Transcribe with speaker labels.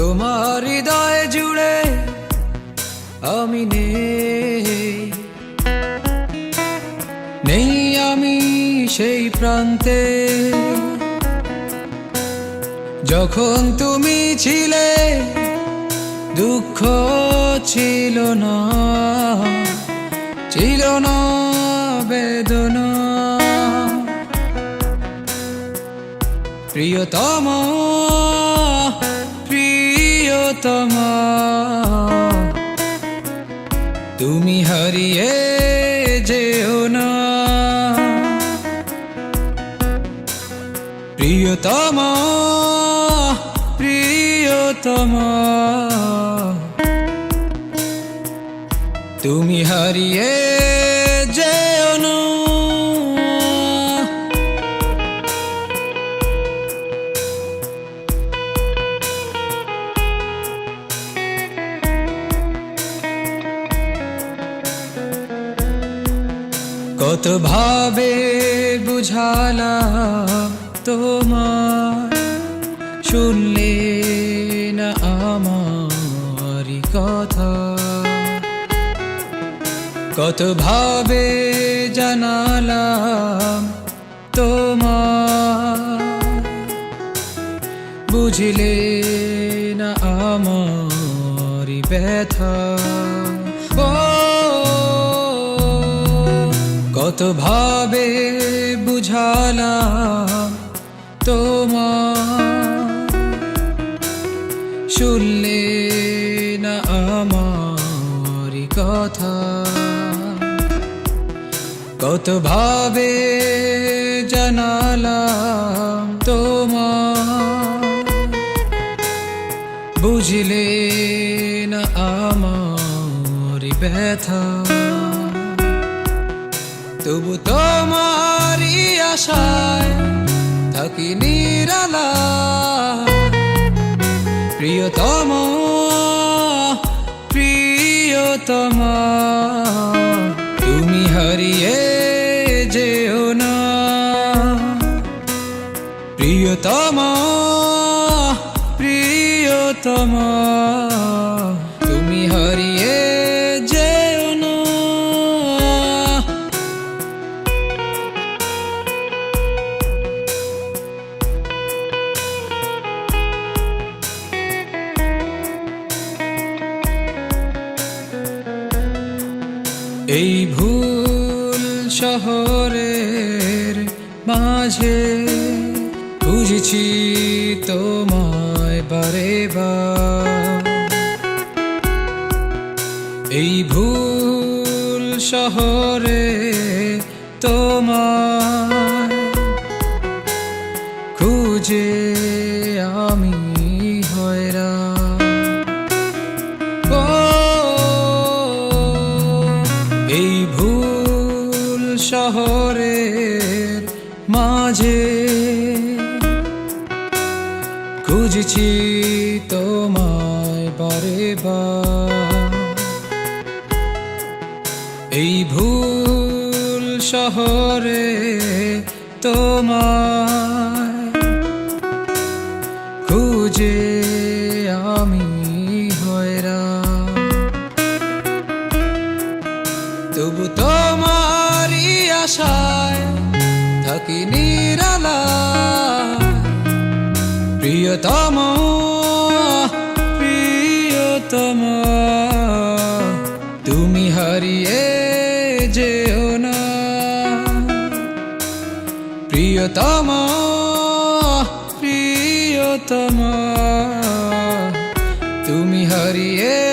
Speaker 1: তোমার হৃদয় জুড়ে আমি নেই আমি সেই প্রান্তে যখন তুমি ছিলে দুঃখ ছিল না বেদনা প্রিয়তমা তুমি হারিয়ে যেও না প্রিয়তমা তুমি হারিয়ে যেও না কত ভাবে বুঝালাম তোমার শুনলে না আমারি কথা কত ভাবে জানালাম তোমার বুঝলে না আমারি ব্যথা কত ভাবে বুঝালাম তোমার শুনলে না আমারি কথা কত ভাবে জানালাম তোমার বুঝলে না আমারি ব্যথা তবু তোমারি আশায় থাকি নিরালা প্রিয়তমা তুমি হারিয়ে যেও না প্রিয়তমা তুমি হারিয়ে যেও না এই ভুল শহরের মাঝে বুঝেছি তোমায় বারে বার এই ভুল শহরে তোমায় খুঁজে আমি হয়রান এই ভুল শহরের মাঝে খুঁজছি তোমায় বারে বার এই ভুল শহরে তোমায় খুঁজে আমি হয়রান তবু তোমারি আশায় থাকি নিরালা প্রিয়তমা তুমি হারিয়ে যেও না প্রিয়তমা তুমি হারিয়ে